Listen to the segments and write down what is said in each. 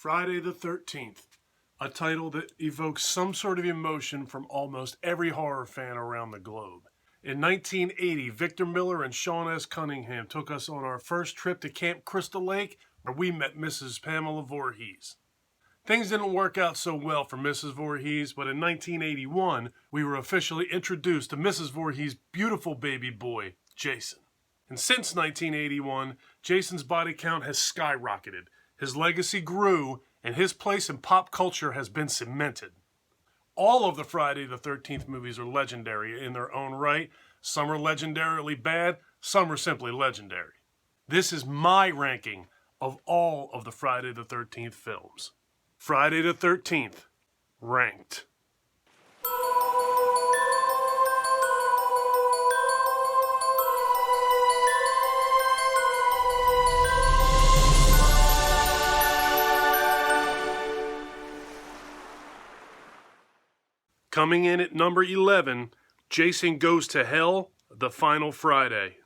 Friday the 13th, a title that evokes some sort of emotion from almost every horror fan around the globe. In 1980, Victor Miller and Sean S. Cunningham took us on our first trip to Camp Crystal Lake, where we met Mrs. Pamela Voorhees. Things didn't work out so well for Mrs. Voorhees, but in 1981, we were officially introduced to Mrs. Voorhees' beautiful baby boy, Jason. And since 1981, Jason's body count has skyrocketed. His legacy grew, and his place in pop culture has been cemented. All of the Friday the 13th movies are legendary in their own right. Some are legendarily bad, some are simply legendary. This is my ranking of all of the Friday the 13th films. Friday the 13th, ranked. Coming in at number 11, Jason Goes to Hell, The Final Friday.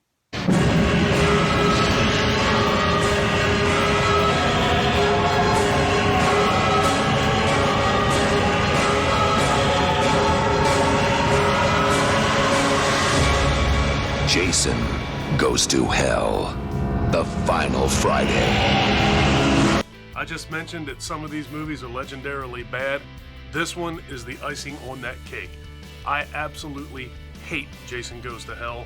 Jason Goes to Hell, The Final Friday. I just mentioned that some of these movies are legendarily bad. This one is the icing on that cake. I absolutely hate Jason Goes to Hell.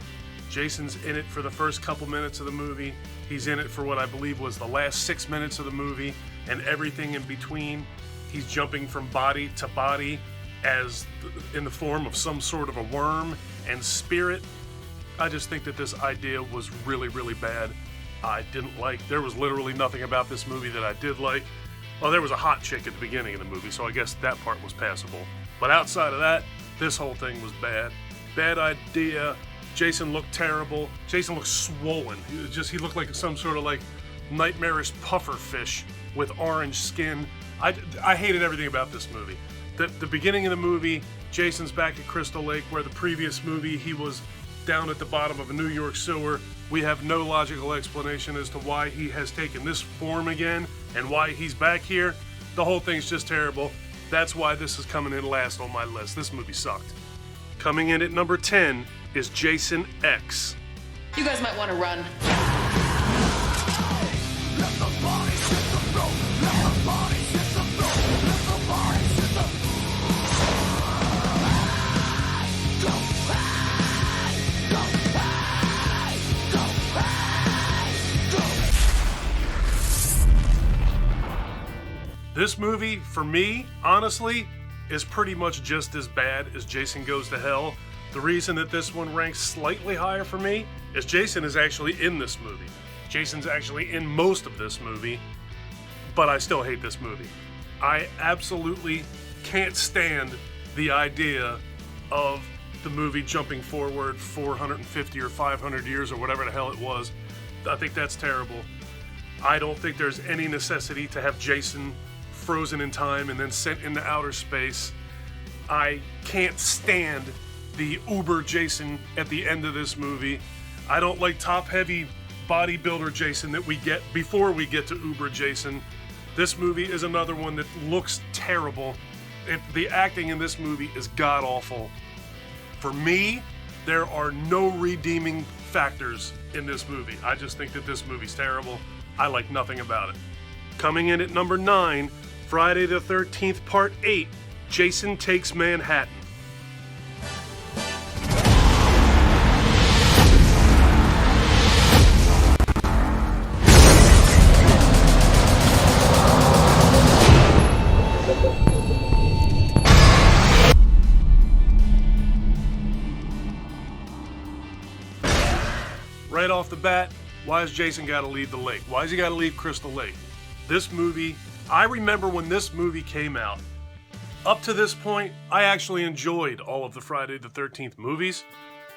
Jason's in it for the first couple minutes of the movie. He's in it for what I believe was the last 6 minutes of the movie, and everything in between. He's jumping from body to body as in the form of some sort of a worm and spirit. I just think that this idea was really, really bad. There was literally nothing about this movie that I did like. Well, there was a hot chick at the beginning of the movie, so I guess that part was passable. But outside of that, this whole thing was bad. Bad idea. Jason looked terrible. Jason looked swollen. He looked like some sort of like nightmarish puffer fish with orange skin. I hated everything about this movie. The beginning of the movie, Jason's back at Crystal Lake, where the previous movie he was down at the bottom of a New York sewer. We have no logical explanation as to why he has taken this form again and why he's back here. The whole thing's just terrible. That's why this is coming in last on my list. This movie sucked. Coming in at number 10 is Jason X. You guys might want to run. This movie, for me, honestly, is pretty much just as bad as Jason Goes to Hell. The reason that this one ranks slightly higher for me is Jason is actually in this movie. Jason's actually in most of this movie, but I still hate this movie. I absolutely can't stand the idea of the movie jumping forward 450 or 500 years or whatever the hell it was. I think that's terrible. I don't think there's any necessity to have Jason frozen in time and then sent into outer space. I can't stand the uber Jason at the end of this movie. I don't like top-heavy bodybuilder Jason that we get before we get to uber Jason. This movie is another one that looks terrible. The acting in this movie is god-awful. For me, there are no redeeming factors in this movie. I just think that this movie's terrible. I like nothing about it. Coming in at number 9, Friday the 13th Part 8, Jason Takes Manhattan. Right off the bat, why has Jason got to leave the lake? Why has he got to leave Crystal Lake? This movie, I remember when this movie came out. Up to this point, I actually enjoyed all of the Friday the 13th movies.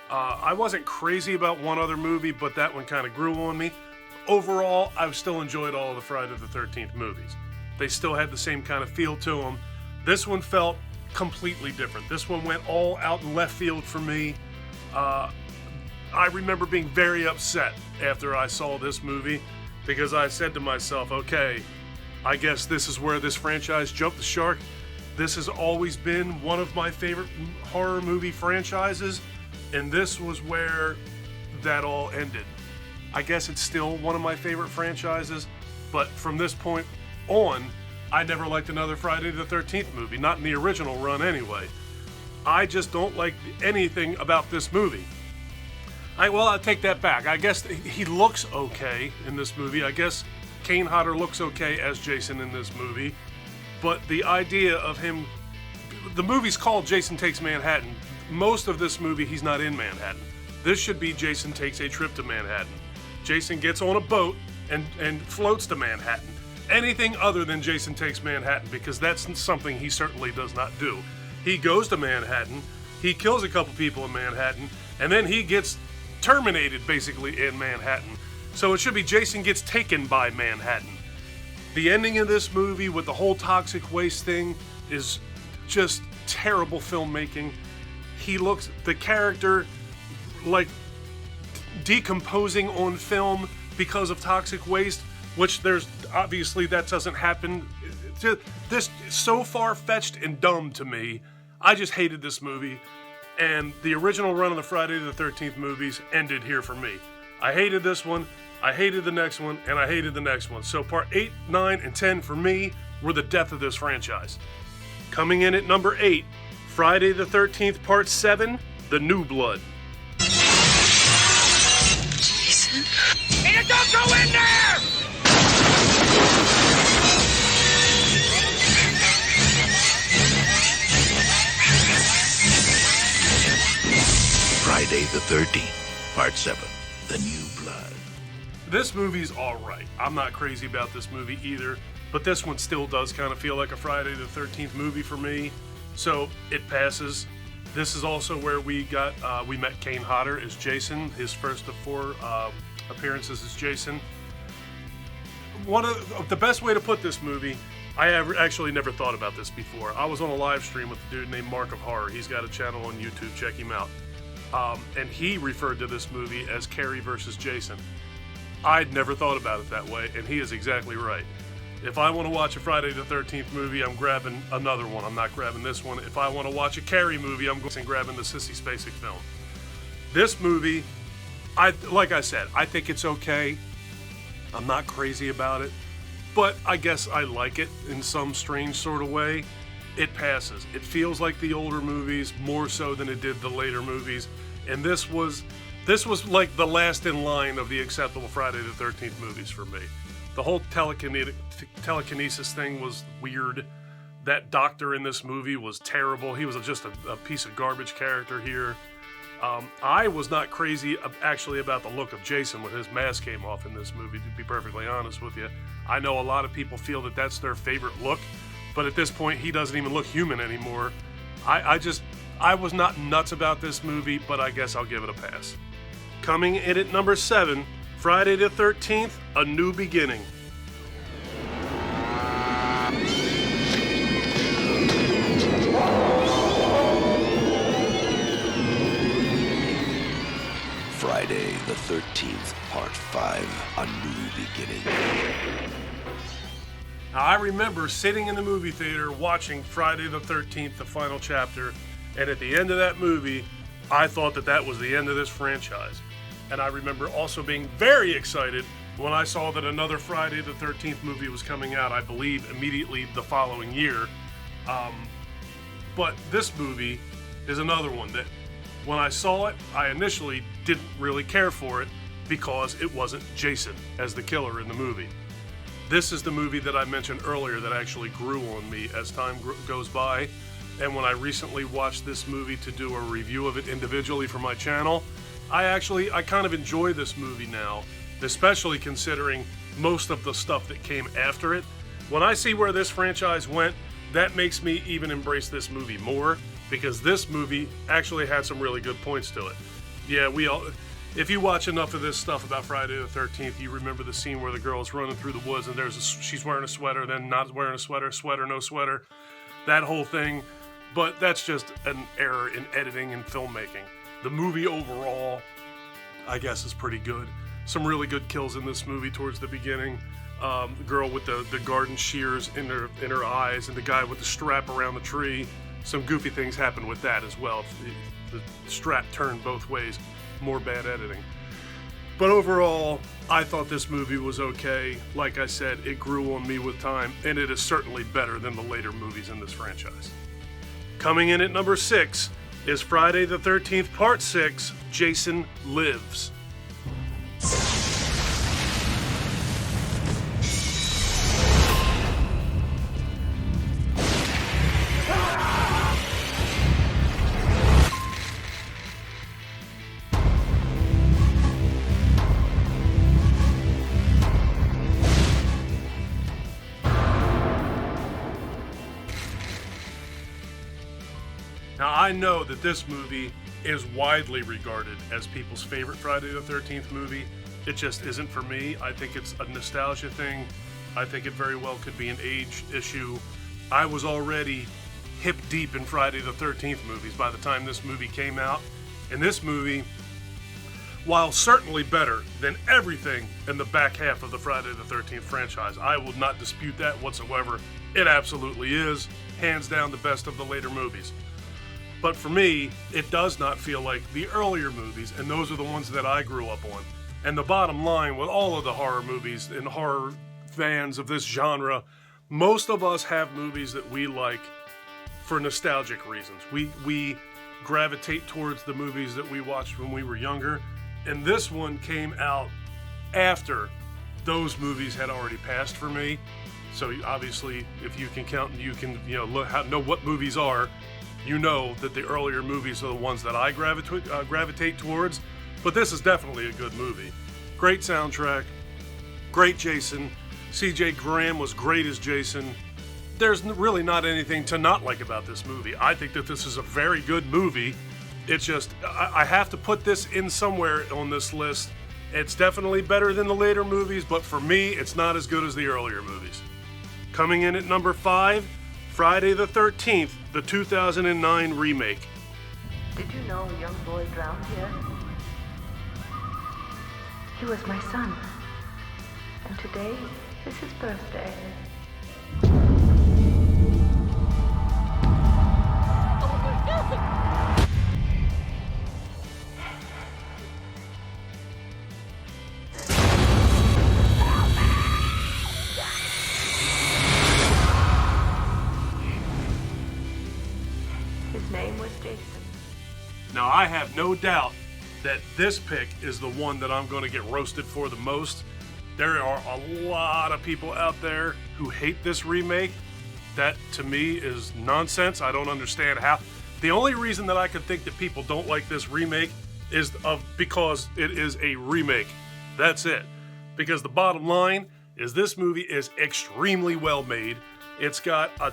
I wasn't crazy about one other movie, but that one kind of grew on me. Overall, I still enjoyed all of the Friday the 13th movies. They still had the same kind of feel to them. This one felt completely different. This one went all out in left field for me. I remember being very upset after I saw this movie because I said to myself, okay, I guess this is where this franchise jumped the shark. This has always been one of my favorite horror movie franchises, and this was where that all ended. I guess it's still one of my favorite franchises, but from this point on, I never liked another Friday the 13th movie, not in the original run anyway. I just don't like anything about this movie. I'll take that back. I guess he looks okay in this movie. I guess Kane Hodder looks okay as Jason in this movie. But the idea of him... The movie's called Jason Takes Manhattan. Most of this movie, he's not in Manhattan. This should be Jason Takes a Trip to Manhattan. Jason gets on a boat and floats to Manhattan. Anything other than Jason Takes Manhattan, because that's something he certainly does not do. He goes to Manhattan, he kills a couple people in Manhattan, and then he gets terminated basically in Manhattan. So it should be Jason gets taken by Manhattan. The ending of this movie with the whole toxic waste thing is just terrible filmmaking. The character like decomposing on film because of toxic waste, which there's obviously that doesn't happen. This is so far-fetched and dumb to me. I just hated this movie, and the original run of the Friday the 13th movies ended here for me. I hated this one, I hated the next one, and I hated the next one. So part 8, 9, and 10 for me were the death of this franchise. Coming in at number 8, Friday the 13th Part 7, The New Blood. Jason? Hey, don't go in there! Friday the 13th, Part 7, The New Blood. This movie's alright. I'm not crazy about this movie either, but this one still does kind of feel like a Friday the 13th movie for me, so it passes. This is also where we met Kane Hodder as Jason, his first of 4 appearances as Jason. One of the best way to put this movie, I have actually never thought about this before. I was on a live stream with a dude named Mark of Horror. He's got a channel on YouTube, check him out. And he referred to this movie as Carrie versus Jason. I'd never thought about it that way, and he is exactly right. If I want to watch a Friday the 13th movie, I'm grabbing another one. I'm not grabbing this one. If I want to watch a Carrie movie, I'm going grabbing the Sissy Spacek film. This movie, like I said, I think it's okay. I'm not crazy about it, but I guess I like it in some strange sort of way. It passes. It feels like the older movies more so than it did the later movies, and this was like the last in line of the acceptable Friday the 13th movies for me. The whole telekinesis thing was weird. That doctor in this movie was terrible. He was just a piece of garbage character here. I was not crazy actually about the look of Jason when his mask came off in this movie, to be perfectly honest with you. I know a lot of people feel that that's their favorite look, but at this point, he doesn't even look human anymore. I was not nuts about this movie, but I guess I'll give it a pass. Coming in at number 7, Friday the 13th, A New Beginning. Friday the 13th, Part 5, A New Beginning. Now, I remember sitting in the movie theater watching Friday the 13th, the final chapter, and at the end of that movie, I thought that was the end of this franchise. And I remember also being very excited when I saw that another Friday the 13th movie was coming out, I believe immediately the following year. But this movie is another one that when I saw it, I initially didn't really care for it because it wasn't Jason as the killer in the movie. This is the movie that I mentioned earlier that actually grew on me as time goes by. And when I recently watched this movie to do a review of it individually for my channel, I kind of enjoy this movie now, especially considering most of the stuff that came after it. When I see where this franchise went, that makes me even embrace this movie more, because this movie actually had some really good points to it. Yeah, if you watch enough of this stuff about Friday the 13th, you remember the scene where the girl is running through the woods and she's wearing a sweater, then not wearing a sweater, no sweater, that whole thing. But that's just an error in editing and filmmaking. The movie overall, I guess, is pretty good. Some really good kills in this movie towards the beginning. The girl with the garden shears in her eyes, and the guy with the strap around the tree. Some goofy things happen with that as well. The strap turned both ways. More bad editing. But overall, I thought this movie was okay. Like I said, it grew on me with time, and it is certainly better than the later movies in this franchise. Coming in at number 6 is Friday the 13th Part 6, Jason Lives. Now, I know that this movie is widely regarded as people's favorite Friday the 13th movie. It just isn't for me. I think it's a nostalgia thing. I think it very well could be an age issue. I was already hip deep in Friday the 13th movies by the time this movie came out. And this movie, while certainly better than everything in the back half of the Friday the 13th franchise, I will not dispute that whatsoever. It absolutely is, hands down, the best of the later movies. But for me, it does not feel like the earlier movies, and those are the ones that I grew up on. And the bottom line with all of the horror movies and horror fans of this genre, most of us have movies that we like for nostalgic reasons. We gravitate towards the movies that we watched when we were younger, and this one came out after those movies had already passed for me. So obviously, if you can count and you can know what movies are, you know that the earlier movies are the ones that I gravitate towards. But this is definitely a good movie. Great soundtrack, great Jason. C.J. Graham was great as Jason. There's really not anything to not like about this movie. I think that this is a very good movie. It's just, I have to put this in somewhere on this list. It's definitely better than the later movies, but for me, it's not as good as the earlier movies. Coming in at number 5, Friday the 13th, the 2009 remake. Did you know a young boy drowned here? He was my son. And today is his birthday. His name was Jason. Now, I have no doubt that this pick is the one that I'm going to get roasted for the most. There are a lot of people out there who hate this remake. That, to me, is nonsense. I don't understand how. The only reason that I could think that people don't like this remake is because it is a remake. That's it. Because the bottom line is this movie is extremely well made. It's got a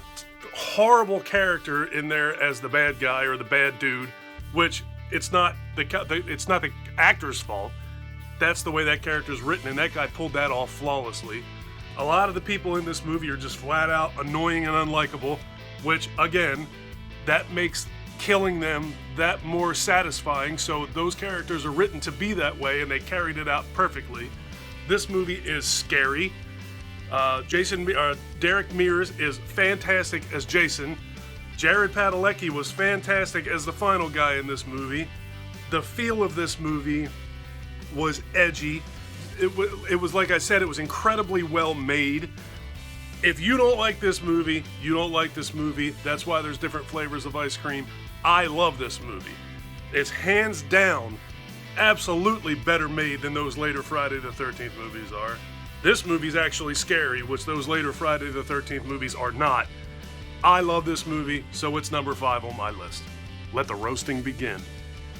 horrible character in there as the bad guy or the bad dude, which it's not the actor's fault. That's the way that character's written, and that guy pulled that off flawlessly. A lot of the people in this movie are just flat out annoying and unlikable, which, again, that makes killing them that more satisfying. So those characters are written to be that way, and they carried it out perfectly. This movie is scary. Derek Mears is fantastic as Jason. Jared Padalecki was fantastic as the final guy in this movie. The feel of this movie was edgy. It was, like I said, it was incredibly well made. If you don't like this movie, you don't like this movie. That's why there's different flavors of ice cream. I love this movie. It's hands down absolutely better made than those later Friday the 13th movies are. This movie's actually scary, which those later Friday the 13th movies are not. I love this movie, so it's number 5 on my list. Let the roasting begin.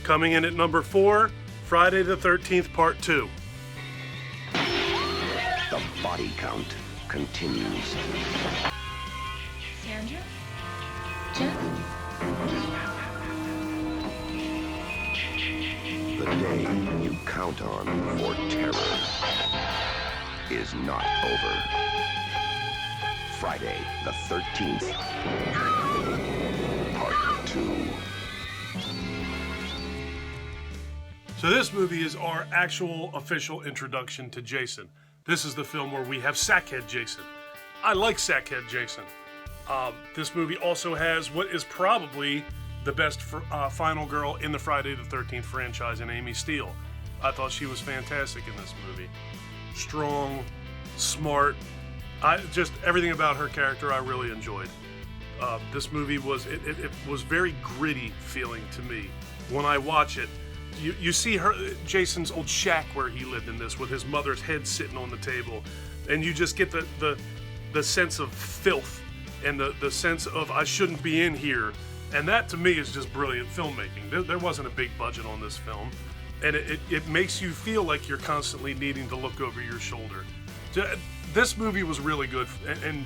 Coming in at number 4, Friday the 13th Part 2. The body count continues. Sandra? Jeff? The day you count on for terror is not over. Friday the 13th, Part 2. So this movie is our actual official introduction to Jason. This is the film where we have Sackhead Jason. I like Sackhead Jason. This movie also has what is probably the best final girl in the Friday the 13th franchise in Amy Steele. I thought she was fantastic in this movie. Strong, smart, just everything about her character I really enjoyed. This movie was very gritty feeling to me. When I watch it, you see Jason's old shack where he lived in this, with his mother's head sitting on the table, and you just get the sense of filth and the sense of I shouldn't be in here. And that to me is just brilliant filmmaking. There wasn't a big budget on this film, and it makes you feel like you're constantly needing to look over your shoulder. This movie was really good, and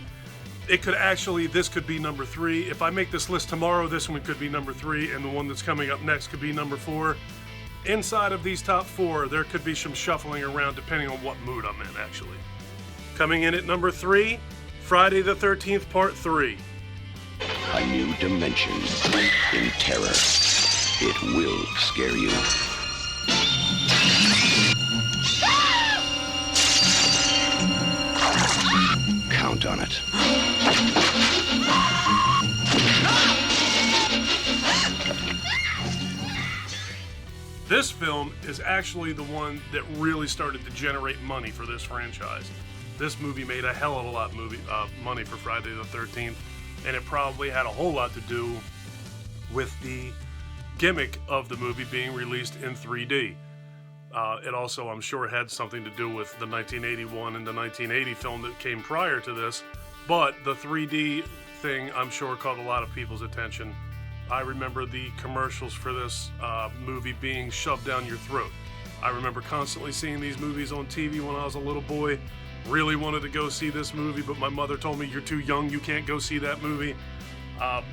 this could be number 3. If I make this list tomorrow, this one could be number 3, and the one that's coming up next could be number 4. Inside of these top 4, there could be some shuffling around depending on what mood I'm in, actually. Coming in at number 3, Friday the 13th Part 3. A new dimension in terror. It will scare you. Count on it. This film is actually the one that really started to generate money for this franchise. This movie made a hell of a lot of money for Friday the 13th, and it probably had a whole lot to do with the gimmick of the movie being released in 3D. It also, I'm sure, had something to do with the 1981 and the 1980 film that came prior to this, but the 3D thing, I'm sure, caught a lot of people's attention. I remember the commercials for this movie being shoved down your throat. I remember constantly seeing these movies on TV when I was a little boy. Really wanted to go see this movie, but my mother told me, you're too young, you can't go see that movie.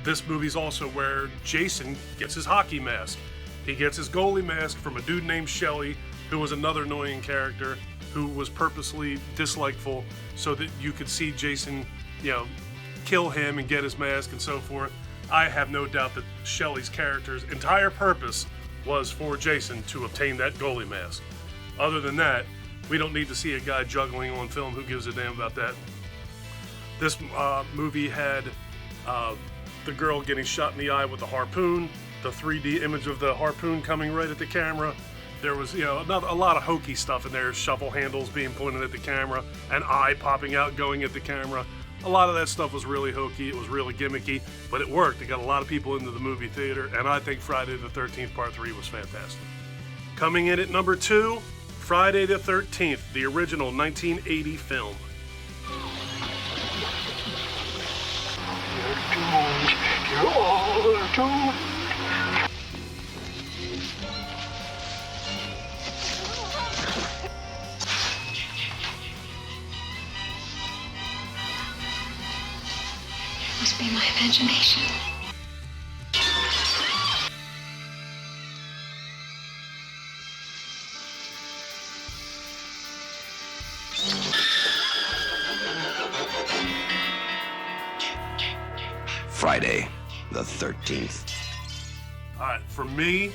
This movie's also where Jason gets his hockey mask. He gets his goalie mask from a dude named Shelley, who was another annoying character who was purposely dislikeful so that you could see Jason, kill him and get his mask and so forth. I have no doubt that Shelley's character's entire purpose was for Jason to obtain that goalie mask. Other than that, we don't need to see a guy juggling on film. Who gives a damn about that? This movie had the girl getting shot in the eye with a harpoon, the 3D image of the harpoon coming right at the camera. There was, a lot of hokey stuff in there, shovel handles being pointed at the camera, an eye popping out going at the camera. A lot of that stuff was really hokey, it was really gimmicky, but it worked. It got a lot of people into the movie theater, and I think Friday the 13th Part 3 was fantastic. Coming in at number 2, Friday the 13th, the original 1980 film. You're all doomed. It must be my imagination. Friday the 13th. Alright, for me,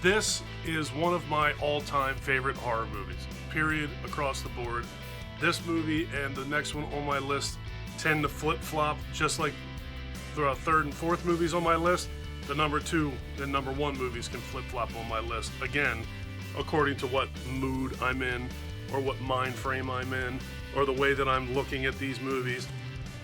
this is one of my all-time favorite horror movies. Period, across the board. This movie and the next one on my list tend to flip-flop, just like the third and fourth movies on my list. The number 2 and number 1 movies can flip-flop on my list. Again, according to what mood I'm in, or what mind frame I'm in, or the way that I'm looking at these movies.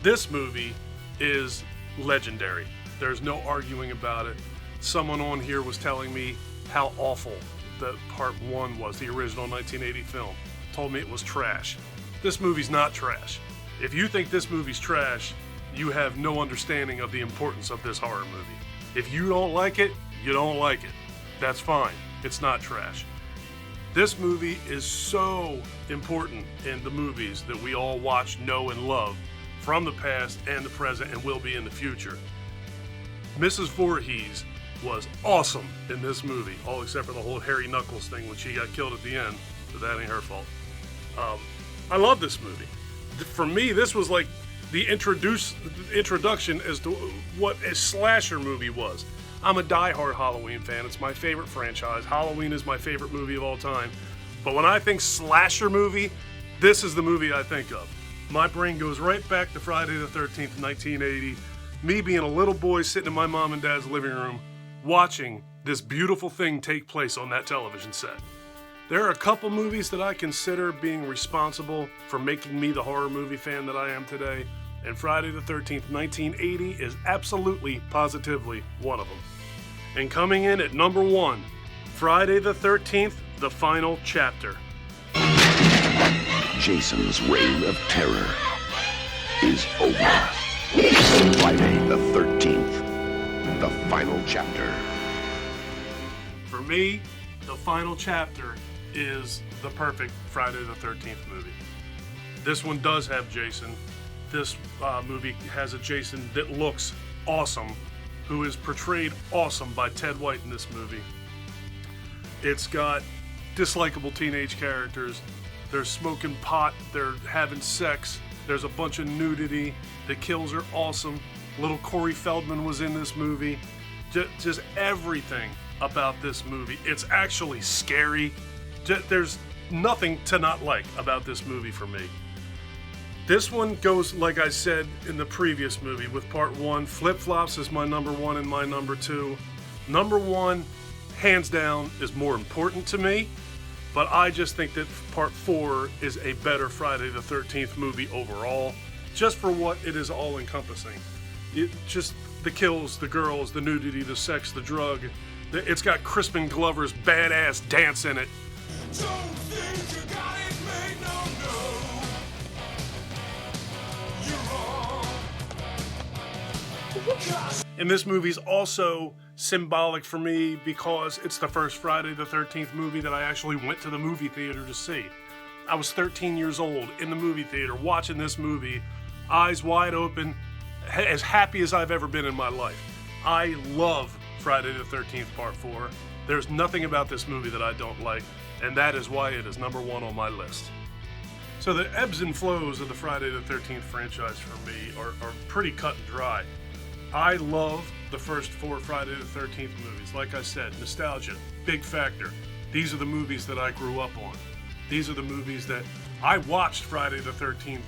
This movie is legendary. There's no arguing about it. Someone on here was telling me how awful the Part 1 was, the original 1980 film. Told me it was trash. This movie's not trash. If you think this movie's trash, you have no understanding of the importance of this horror movie. If you don't like it, you don't like it. That's fine. It's not trash. This movie is so important in the movies that we all watch, know, and love from the past and the present and will be in the future. Mrs. Voorhees was awesome in this movie, all except for the whole Harry Knuckles thing when she got killed at the end, but that ain't her fault. I love this movie. For me, this was like the introduction as to what a slasher movie was. I'm a diehard Halloween fan. It's my favorite franchise. Halloween is my favorite movie of all time. But when I think slasher movie, this is the movie I think of. My brain goes right back to Friday the 13th, 1980. Me being a little boy sitting in my mom and dad's living room, watching this beautiful thing take place on that television set. There are a couple movies that I consider being responsible for making me the horror movie fan that I am today, and Friday the 13th, 1980 is absolutely, positively one of them. And coming in at number 1, Friday the 13th, The Final Chapter. Jason's reign of terror is over. Friday the 13th, The Final Chapter. For me, The Final Chapter is the perfect Friday the 13th movie. This one does have Jason. This movie has a Jason that looks awesome, who is portrayed awesome by Ted White in this movie. It's got dislikable teenage characters. They're smoking pot, they're having sex, there's a bunch of nudity, the kills are awesome. Little Corey Feldman was in this movie. Just everything about this movie. It's actually scary. There's nothing to not like about this movie for me. This one goes, like I said in the previous movie with part 1, flip-flops is my number 1 and my number 2. Number 1, hands down, is more important to me, but I just think that part 4 is a better Friday the 13th movie overall, just for what it is all encompassing. Just the kills, the girls, the nudity, the sex, the drug. It's got Crispin Glover's badass dance in it. Don't think you got it made, no, you're wrong. And this movie's also symbolic for me because it's the first Friday the 13th movie that I actually went to the movie theater to see. I was 13 years old in the movie theater watching this movie, eyes wide open, as happy as I've ever been in my life. I love Friday the 13th Part 4. There's nothing about this movie that I don't like, and that is why it is number 1 on my list. So the ebbs and flows of the Friday the 13th franchise for me are pretty cut and dry. I love the first 4 Friday the 13th movies. Like I said, nostalgia, big factor. These are the movies that I grew up on. These are the movies that I watched Friday the 13th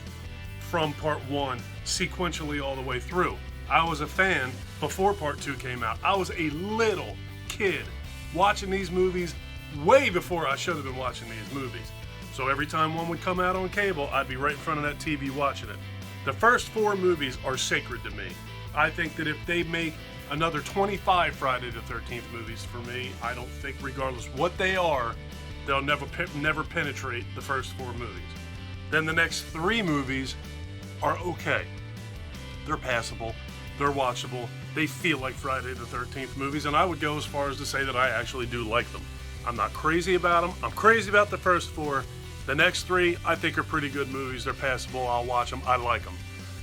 from part 1 sequentially all the way through. I was a fan before part 2 came out. I was a little kid watching these movies way before I should have been watching these movies. So every time one would come out on cable, I'd be right in front of that TV watching it. The first 4 movies are sacred to me. I think that if they make another 25 Friday the 13th movies for me, I don't think, regardless what they are, they'll never penetrate the first 4 movies. Then the next 3 movies are okay. They're passable. They're watchable. They feel like Friday the 13th movies, and I would go as far as to say that I actually do like them. I'm not crazy about them. I'm crazy about the first 4. The next 3 I think are pretty good movies. They're passable. I'll watch them. I like them.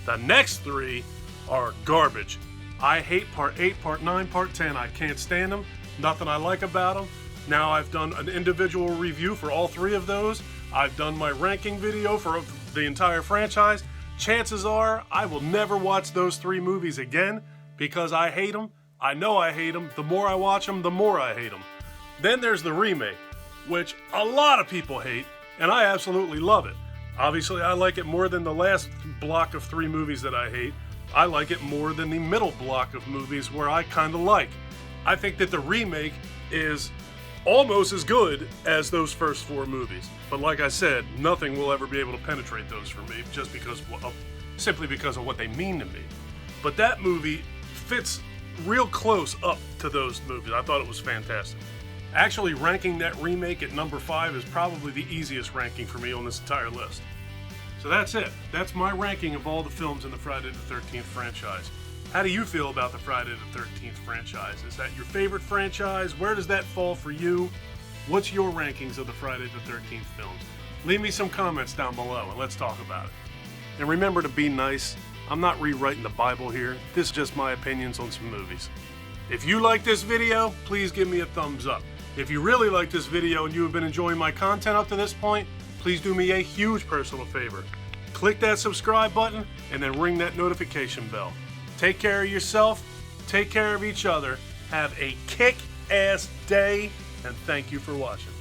The next 3 are garbage. I hate part 8, part 9, part 10. I can't stand them. Nothing I like about them. Now I've done an individual review for all 3 of those. I've done my ranking video for the entire franchise. Chances are I will never watch those 3 movies again because I hate them. I know I hate them. The more I watch them, the more I hate them. Then there's the remake, which a lot of people hate, and I absolutely love it. Obviously, I like it more than the last block of 3 movies that I hate. I like it more than the middle block of movies where I kind of like. I think that the remake is almost as good as those first 4 movies. But like I said, nothing will ever be able to penetrate those for me just simply because of what they mean to me. But that movie fits real close up to those movies. I thought it was fantastic. Actually, ranking that remake at number 5 is probably the easiest ranking for me on this entire list. So that's it. That's my ranking of all the films in the Friday the 13th franchise. How do you feel about the Friday the 13th franchise? Is that your favorite franchise? Where does that fall for you? What's your rankings of the Friday the 13th films? Leave me some comments down below and let's talk about it. And remember to be nice. I'm not rewriting the Bible here. This is just my opinions on some movies. If you like this video, please give me a thumbs up. If you really like this video and you have been enjoying my content up to this point, please do me a huge personal favor. Click that subscribe button and then ring that notification bell. Take care of yourself, take care of each other, have a kick-ass day, and thank you for watching.